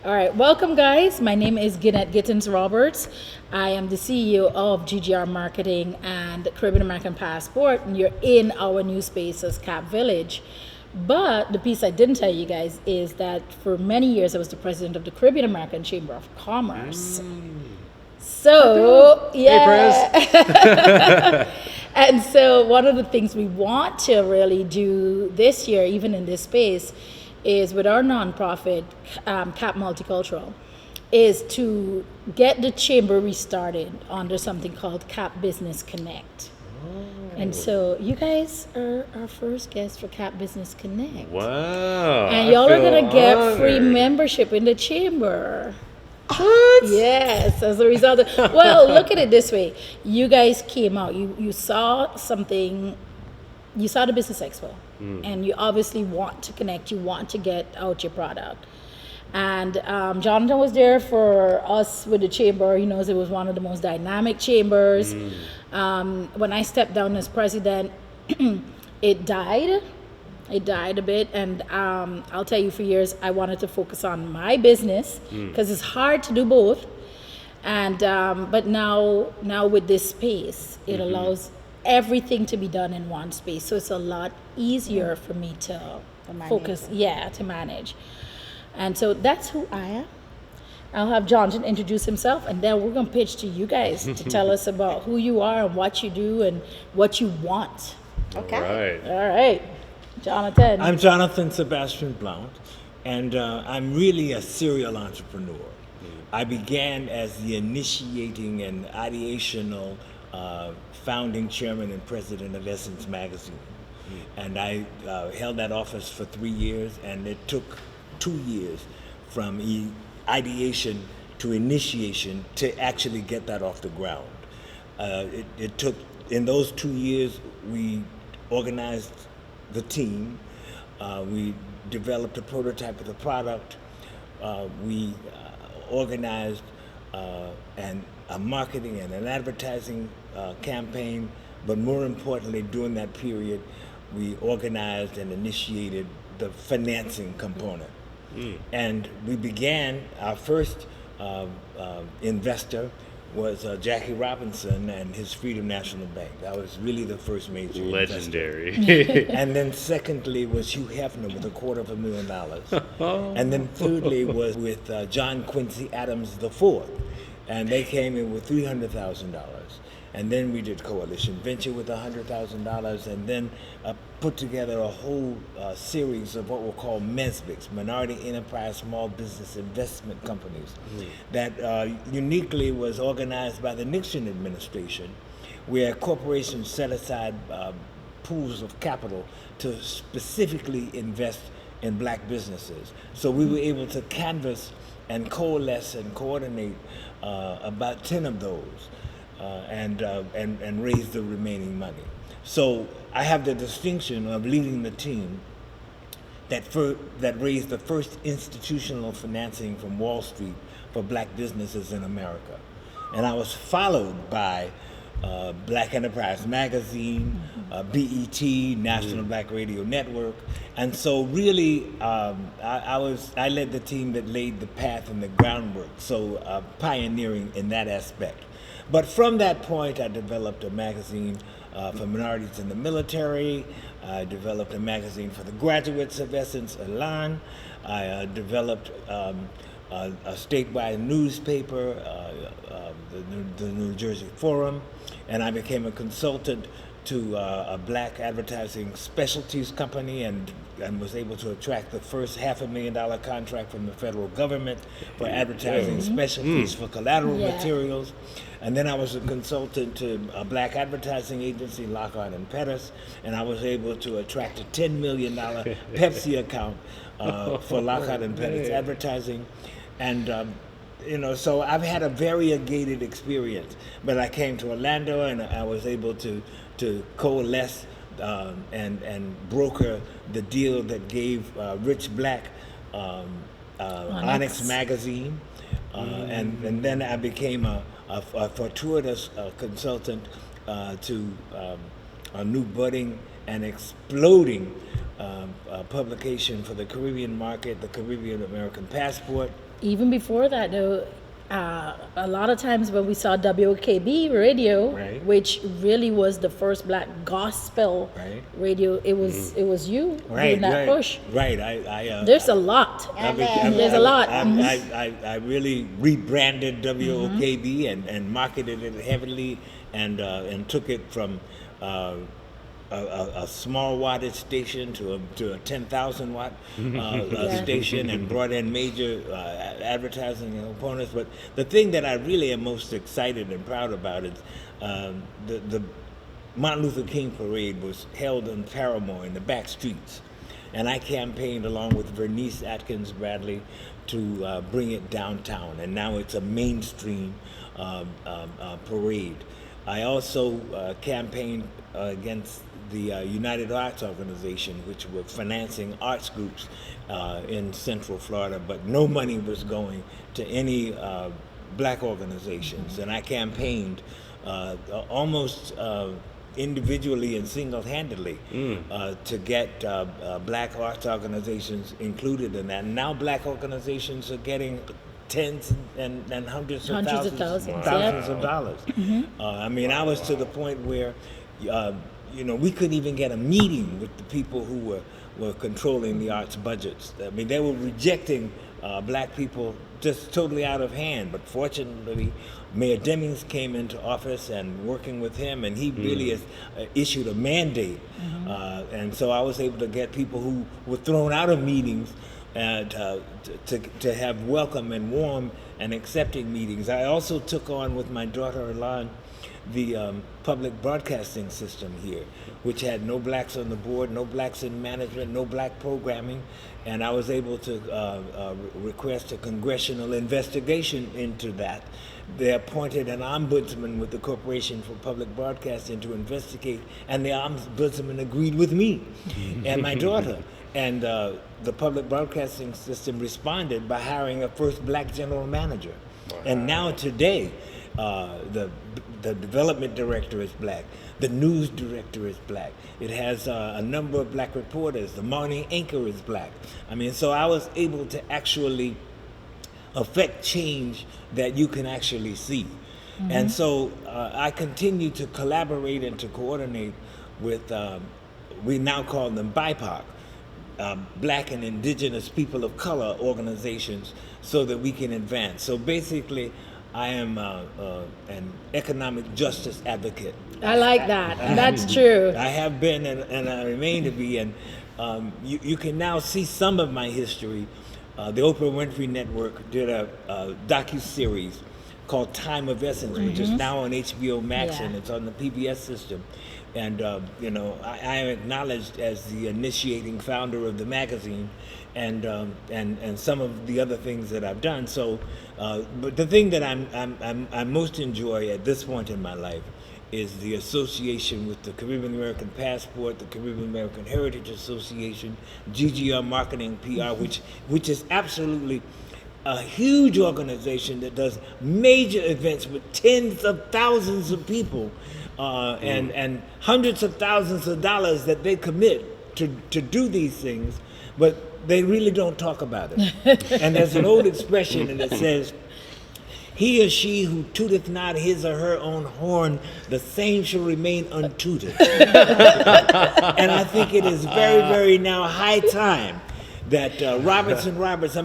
All right, welcome, guys. My name is Ginette Gittins Roberts. I am the CEO of GGR Marketing and Caribbean American Passport, and you're in our new space as Cap Village. But the piece I didn't tell you guys is that for many years I was the president of the Caribbean American Chamber of Commerce. So, yeah. And so, one of the things we want to really do this year, even in this space, is with our nonprofit, Cap Multicultural, is to get the chamber restarted under something called Cap Business Connect. And so you guys are our first guests for Cap Business Connect. Wow. And y'all are going to get free membership in the chamber. What? Yes, as a result of, well, look at it this way. You guys came out, you saw something, you saw the Business Expo, and you obviously want to connect, you want to get out your product. And Jonathan was there for us with the chamber. He knows it was one of the most dynamic chambers. When I stepped down as president, it died. It died a bit, and I'll tell you, for years I wanted to focus on my business because it's hard to do both. And but now with this space, it allows everything to be done in one space, so it's a lot easier for me to focus. To manage. And so that's who I am. I'll have Jonathan introduce himself, and then we're going to pitch to you guys to tell us about who you are and what you do and what you want. Okay. All right. Jonathan. I'm Jonathan Sebastian Blount, and I'm really a serial entrepreneur. I began as the initiating and ideational founding chairman and president of Essence Magazine. And I held that office for 3 years, and it took 2 years from ideation to initiation to actually get that off the ground. It took, in those 2 years, we organized the team, we developed a prototype of the product, we organized a marketing and an advertising campaign, but more importantly, during that period, we organized and initiated the financing component. And we began, our first investor was Jackie Robinson and his Freedom National Bank. That was really the first major Legendary. And then secondly was Hugh Hefner with $250,000. And then thirdly was with John Quincy Adams IV. And they came in with $300,000. And then we did Coalition Venture with $100,000, and then put together a whole series of what we'll call MESBICs, Minority Enterprise Small Business Investment Companies, that uniquely was organized by the Nixon administration, where corporations set aside pools of capital to specifically invest in black businesses. So we were able to canvass and coalesce and coordinate about 10 of those. And raise the remaining money. So I have the distinction of leading the team that raised the first institutional financing from Wall Street for black businesses in America. And I was followed by Black Enterprise Magazine, BET, National Black Radio Network. And so really, I led the team that laid the path and the groundwork, so pioneering in that aspect. But from that point, I developed a magazine for minorities in the military. I developed a magazine for the graduates of Essence Elan. I developed a statewide newspaper, the New Jersey Forum, and I became a consultant to a black advertising specialties company and was able to attract the first $500,000 contract from the federal government for advertising specialties for collateral materials. And then I was a consultant to a black advertising agency, Lockhart and Pettis, and I was able to attract a $10 million Pepsi account for Lockhart and Pettis advertising. And so I've had a variegated experience, but I came to Orlando and I was able to coalesce and broker the deal that gave Rich Black Onyx magazine, and then I became a fortuitous consultant to a new budding and exploding publication for the Caribbean market, the Caribbean American Passport. Even before that, though, a lot of times when we saw WKB radio, Right. which really was the first black gospel Right. radio, it was you doing that push. Right. There's a lot. There's a lot. I really rebranded WOKB and marketed it heavily and took it from a small wattage station to a 10,000 watt station, and brought in major advertising components. But the thing that I really am most excited and proud about is the Martin Luther King parade was held in Paramore in the back streets, and I campaigned along with Vernice Atkins Bradley to bring it downtown, and now it's a mainstream parade. I also campaigned against the United Arts Organization, which were financing arts groups in Central Florida, but no money was going to any black organizations. And I campaigned almost individually and single-handedly to get black arts organizations included in that. And now black organizations are getting tens and hundreds of thousands of dollars. I mean, I was to the point where we couldn't even get a meeting with the people who were controlling the arts budgets. I mean, they were rejecting black people just totally out of hand. But fortunately, Mayor Demings came into office, and working with him, and he really has issued a mandate. And so I was able to get people who were thrown out of meetings and to have welcome and warm and accepting meetings. I also took on with my daughter Elan the public broadcasting system here, which had no blacks on the board, no blacks in management, no black programming, and I was able to request a congressional investigation into that. They appointed an ombudsman with the Corporation for Public Broadcasting to investigate, and the ombudsman agreed with me and my daughter. And the public broadcasting system responded by hiring a first black general manager. Wow. And now today, the development director is black. The news director is black. It has a number of black reporters. The morning anchor is black. I mean, so I was able to actually affect change that you can actually see. And so I continue to collaborate and to coordinate with, we now call them BIPOC, Black and Indigenous People of Color organizations, so that we can advance. So basically, I am an economic justice advocate. I like that. That's true. I have been and I remain to be. And you can now see some of my history. The Oprah Winfrey Network did a docu-series called Time of Essence, which is now on HBO Max, and it's on the PBS system. And I am acknowledged as the initiating founder of the magazine, and some of the other things that I've done. So, but the thing that I most enjoy at this point in my life is the association with the Caribbean American Passport, the Caribbean American Heritage Association, GGR Marketing PR, which is absolutely a huge organization that does major events with tens of thousands of people and hundreds of thousands of dollars that they commit to do these things, but they really don't talk about it. And there's an old expression that says, "He or she who tooteth not his or her own horn, the same shall remain untooted." And I think it is very, very now high time that Robertson Roberts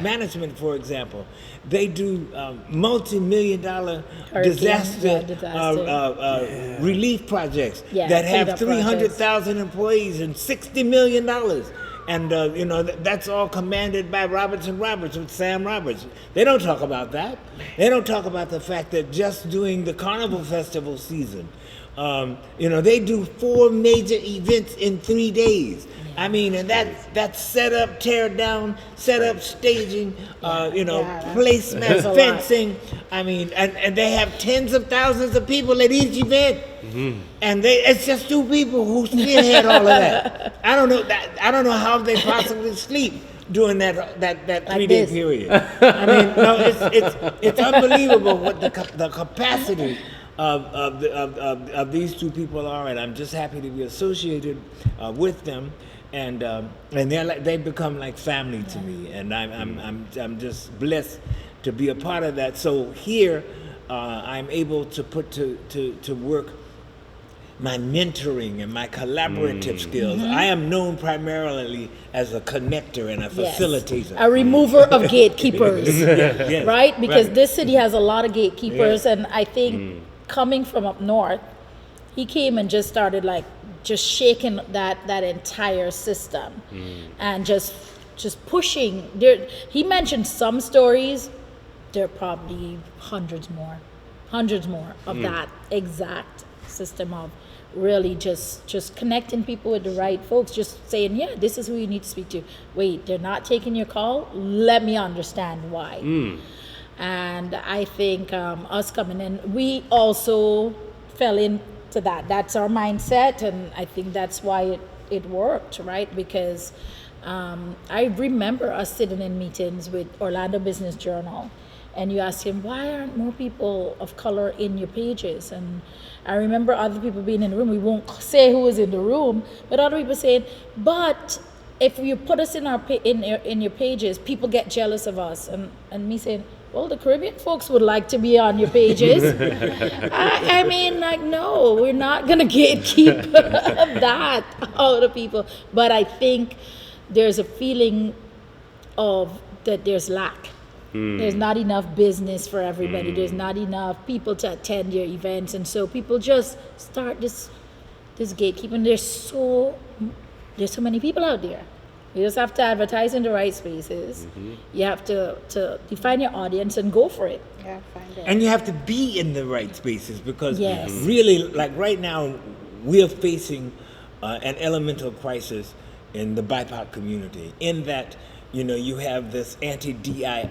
management, for example, they do multi-million-dollar disaster relief projects that have 300,000 employees and $60 million. And that's all commanded by Robertson Roberts with Sam Roberts. They don't talk about that. They don't talk about the fact that just during the Carnival Festival season, they do 4 major events in 3 days. I mean, and that's set up, tear down, set up, staging, placement, fencing. I mean, and they have tens of thousands of people at each event. And it's just 2 people who spearhead all of that. I don't know how they possibly sleep during that 3-day period. I mean, no, it's unbelievable what the capacity of these two people are, and I'm just happy to be associated with them. And they've become like family to me, and I'm just blessed to be a part of that. So here, I'm able to put to work my mentoring and my collaborative skills. I am known primarily as a connector and a Yes. facilitator. A remover of gatekeepers. Yes, Right? Because right. this city has a lot of gatekeepers, Yeah. and I think coming from up north, he came and just started like just shaking that entire system, and just pushing. There, he mentioned some stories. There are probably hundreds more of that exact system of really just connecting people with the right folks, just saying, yeah, this is who you need to speak to. Wait, they're not taking your call? Let me understand why. And I think us coming in, we also fell into that. That's our mindset, and I think that's why it worked, right? Because I remember us sitting in meetings with Orlando Business Journal, and you ask him, why aren't more people of color in your pages? And I remember other people being in the room. We won't say who was in the room, but other people saying, but if you put us in in your pages, people get jealous of us. And me saying, well, the Caribbean folks would like to be on your pages. I mean, like, no, we're not going to gatekeep that out of people. But I think there's a feeling of that there's lack. There's not enough business for everybody. There's not enough people to attend your events. And so people just start this gatekeeping. There's so many people out there. You just have to advertise in the right spaces. You have to define your audience and go for it. Yeah, find it. And you have to be in the right spaces, because Yes. really, like right now, we are facing an elemental crisis in the BIPOC community, in that, you know, you have this anti-DEI,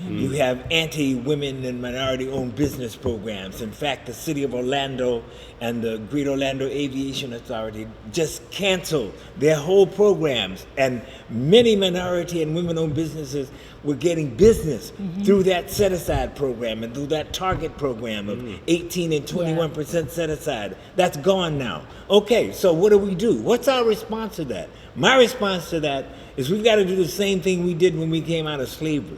you have anti-women and minority-owned business programs. In fact, the city of Orlando and the Greater Orlando Aviation Authority just canceled their whole programs, and many minority and women-owned businesses were getting business through that set-aside program and through that target program of 18 and 21% set-aside. That's gone now. Okay, so what do? What's our response to that? My response to that is we've got to do the same thing we did when we came out of slavery.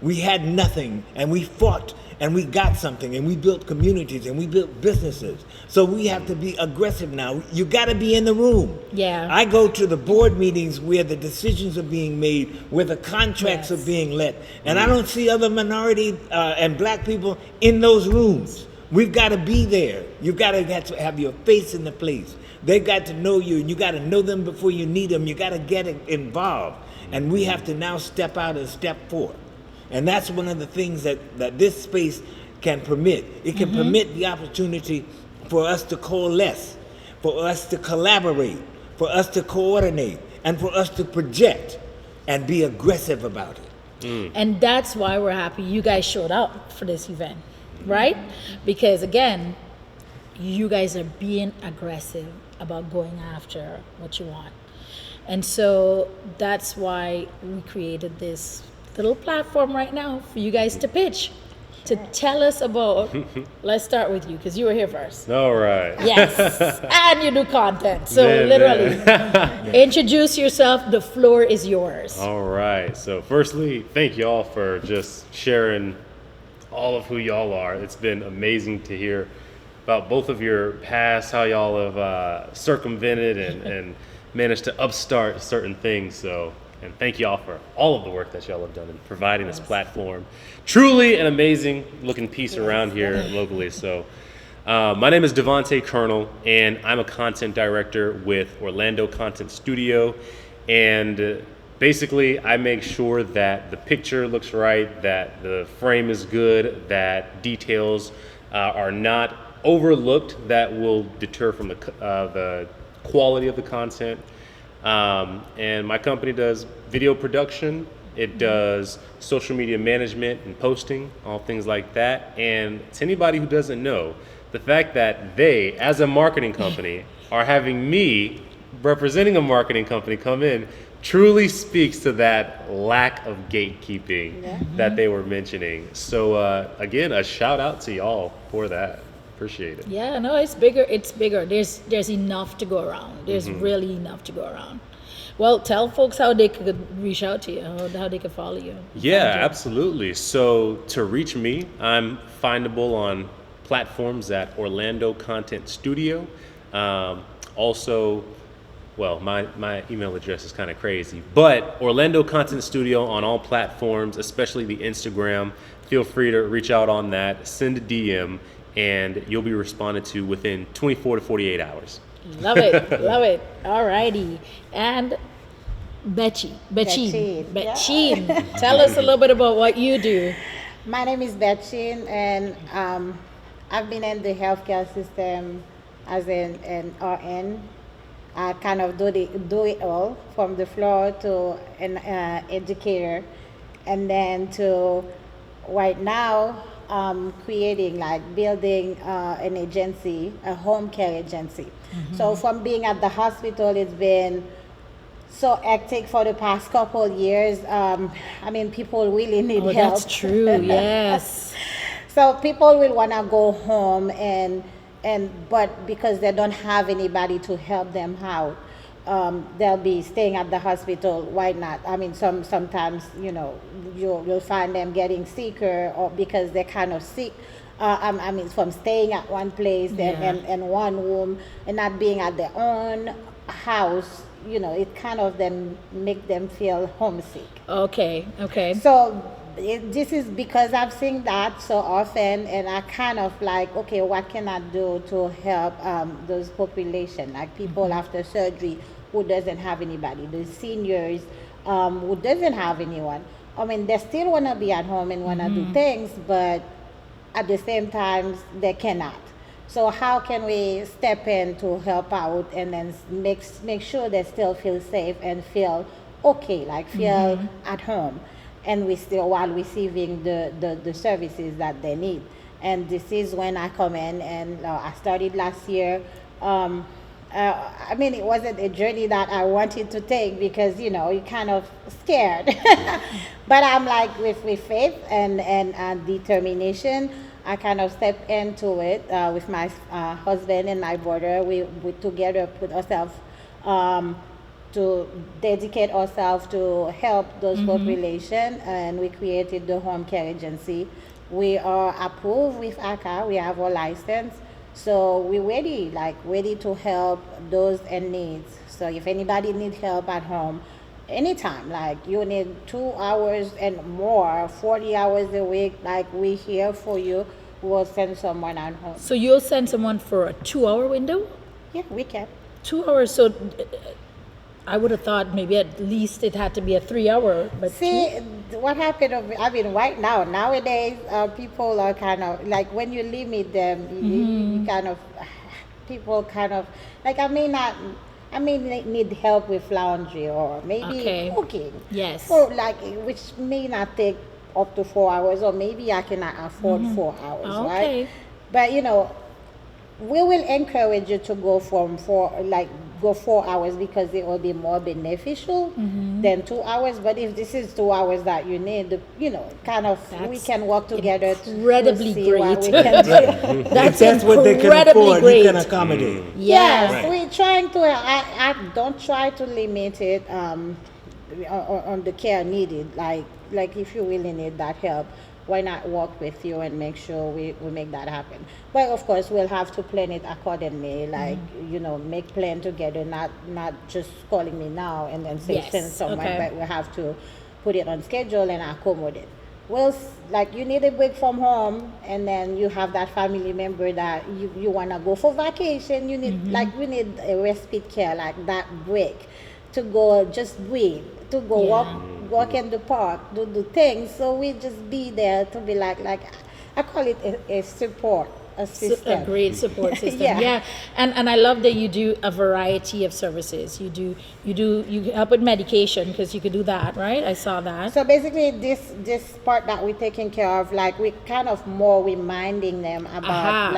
We had nothing, and we fought, and we got something, and we built communities, and we built businesses. So we have to be aggressive now. You got to be in the room. Yeah. I go to the board meetings where the decisions are being made, where the contracts Yes. are being let, and I don't see other minority and black people in those rooms. We've got to be there. You've got to have your face in the place. They've got to know you, and you got to know them before you need them. You got to get involved, and we have to now step out and step forward. And that's one of the things that this space can permit. It can permit the opportunity for us to coalesce, for us to collaborate, for us to coordinate, and for us to project and be aggressive about it. And that's why we're happy you guys showed up for this event, right? Because again, you guys are being aggressive about going after what you want. And so that's why we created this little platform right now for you guys to pitch, to tell us about. Let's start with you, because you were here first. All right. Yes, and you do content. So Man, literally, introduce yourself. The floor is yours. All right. So, firstly, thank y'all for just sharing all of who y'all are. It's been amazing to hear about both of your past, how y'all have circumvented and managed to upstart certain things. So, and thank y'all for all of the work that y'all have done in providing this platform. Truly an amazing looking piece around here locally. So, my name is Devontae Colonel, and I'm a content director with Orlando Content Studio. And basically, I make sure that the picture looks right, that the frame is good, that details are not overlooked that will deter from the quality of the content. And my company does video production. It does social media management and posting, all things like that. And to anybody who doesn't know, the fact that they, as a marketing company, are having me representing a marketing company come in truly speaks to that lack of gatekeeping that they were mentioning. So again, a shout out to y'all for that. Appreciate it. Yeah, no, it's bigger. It's bigger. There's enough to go around. There's really enough to go around. Well, tell folks how they could reach out to you, how they could follow you. Yeah, absolutely. So to reach me, I'm findable on platforms at Orlando Content Studio. Also, well, my email address is kind of crazy, but Orlando Content Studio on all platforms, especially the Instagram. Feel free to reach out on that, send a DM, and you'll be responded to within 24 to 48 hours. Love it, love it. Alrighty, and Betcheen, tell us a little bit about what you do. My name is Betchin, and I've been in the healthcare system as an RN. I kind of do it all, from the floor to an educator, and then to right now creating, like building an agency, a home care agency. So from being at the hospital, it's been so hectic for the past couple years. I mean, people really need help. That's true. Yes. So people will want to go home but because they don't have anybody to help them out, they'll be staying at the hospital. Why not? I mean, sometimes you'll find them getting sicker, or because they're kind of sick. I mean, from staying at one place and one room and not being at their own house. It kind of then make them feel homesick. Okay. So this is because I've seen that so often, and I kind of like, okay, what can I do to help those population, like people after surgery who doesn't have anybody, the seniors who doesn't have anyone. I mean, they still want to be at home and want to do things, but at the same time, they cannot. So how can we step in to help out and then make sure they still feel safe and feel okay, like feel at home, and we still while receiving the services that they need. And this is when I come in, and I started last year. I mean, it wasn't a journey that I wanted to take because, you're kind of scared. But I'm like, with faith and determination, I kind of stepped into it with my husband and my brother. We together put ourselves to dedicate ourselves to help those population, and we created the home care agency. We are approved with ACA. We have our license. So we're ready to help those in needs. So if anybody needs help at home, anytime, like you need 2 hours and more, 40 hours a week, like we're here for you, we'll send someone at home. So you'll send someone for a 2-hour window? Yeah, we can. 2 hours, so I would have thought maybe at least it had to be a 3-hour. But see, what happened? I mean, right now, nowadays, people are kind of like, when you limit them, you kind of, people kind of like, I may need help with laundry or maybe cooking. Yes. So like, which may not take up to 4 hours, or maybe I cannot afford 4 hours, right? But we will encourage you to go go 4 hours because it will be more beneficial than 2 hours. But if this is 2 hours that you need, we can work together incredibly to see great. what we can do. That's what they can incredibly afford, great. you can accommodate. Yes, we're trying to. I don't try to limit it on the care needed. Like if you really need that help, why not work with you and make sure we make that happen? But of course, we'll have to plan it accordingly. Like make plan together, not just calling me now and then say send someone, but we have to put it on schedule and accommodate. Well, like you need a break from home, and then you have that family member that you wanna go for vacation. You need we need a respite care, like that break, to go just breathe, to go walk in the park, do things. So we just be there to be like I call it a support. A system. A great support system. Yeah. And I love that you do a variety of services. You help with medication because you could do that, right? I saw that. So basically this part that we're taking care of, like we kind of more reminding them about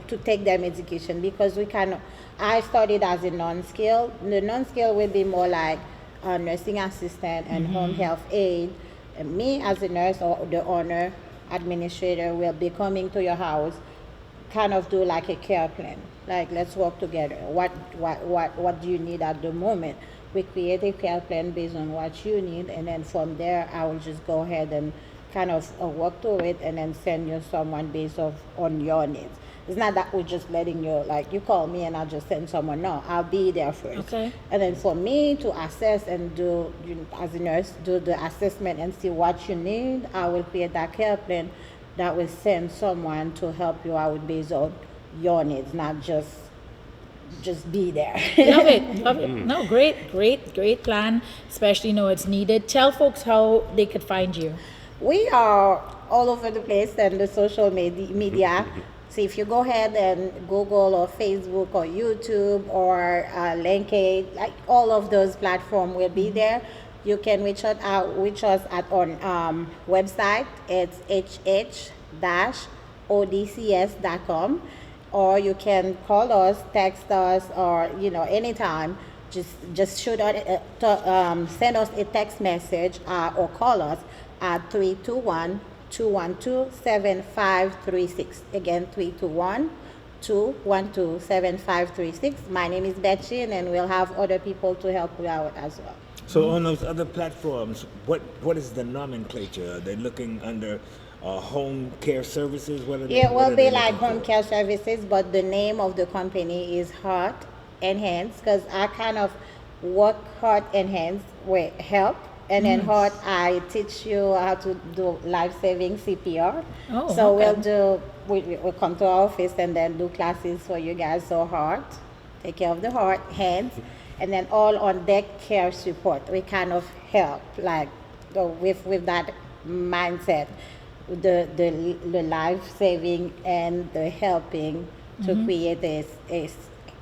to take their medication, because I started as a non-skill. The non-skill will be more like a nursing assistant and home health aide. And me as a nurse or the owner administrator will be coming to your house, kind of do like a care plan. Like, let's work together. What do you need at the moment? We create a care plan based on what you need, and then from there, I will just go ahead and kind of work through it, and then send you someone based on your needs. It's not that we're just letting you, like, you call me and I'll just send someone. No, I'll be there first. Okay. And then for me to assess and do, as a nurse, do the assessment and see what you need, I will create that care plan that will send someone to help you out based on your needs, not just be there. Love it, love it. No, great plan. Especially know it's needed. Tell folks how they could find you. We are all over the place and the social media. So if you go ahead and Google or Facebook or YouTube or LinkedIn, like all of those platforms will be there. You can reach us at our website. It's hh-odcs.com, or you can call us, text us, or anytime. Just shoot out, send us a text message or call us at 321-212-7536. Again, 321-212-7536. My name is Betsy, and then we'll have other people to help you out as well. So on those other platforms, what is the nomenclature? Are they looking under home care services? It will be like home care services, but the name of the company is Heart and Hands, because I kind of work Heart and Hands with help. And then Heart, I teach you how to do life-saving CPR. Oh, so okay. we'll come to our office and then do classes for you guys. So Heart, take care of the heart, Hands, and then all on deck care support. We kind of help, like, with that mindset, the life-saving and the helping to create a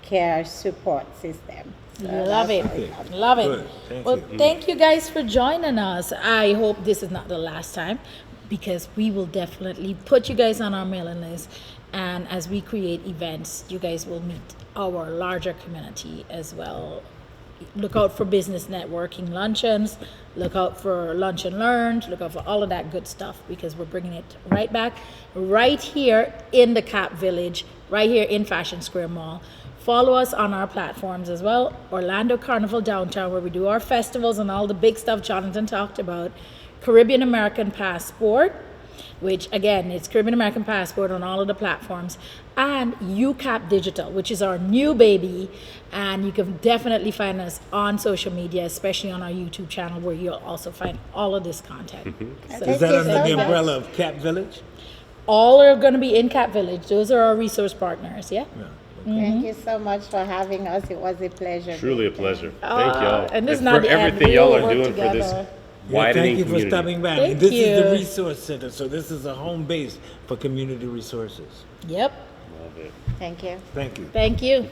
care support system. So Love it. Okay. Love it. Good. Thank Well, you. thank you guys for joining us. I hope this is not the last time, because we will definitely put you guys on our mailing list. And as we create events, you guys will meet our larger community as well. Look out for business networking luncheons. Look out for lunch and learns. Look out for all of that good stuff, because we're bringing it right back, right here in the Cap Village, right here in Fashion Square Mall. Follow us on our platforms as well. Orlando Carnival Downtown, where we do our festivals and all the big stuff Jonathan talked about. Caribbean American Passport, which again, it's Caribbean American Passport on all of the platforms. And UCAP Digital, which is our new baby. And you can definitely find us on social media, especially on our YouTube channel, where you'll also find all of this content. So Is that you under so the much. umbrella of Cap Village? all are going to be in Cap Village. Those are our resource partners, yeah? Yeah. Thank you so much for having us. It was a pleasure. Truly a pleasure. Thank y'all. and this is for not the end. everything We y'all will are work doing for this together. Yeah, widening thank you for community. stopping by. Thank And this is you. the resource center, so this is a home base for community resources. Yep. Love it. Thank you. Thank you. Thank you.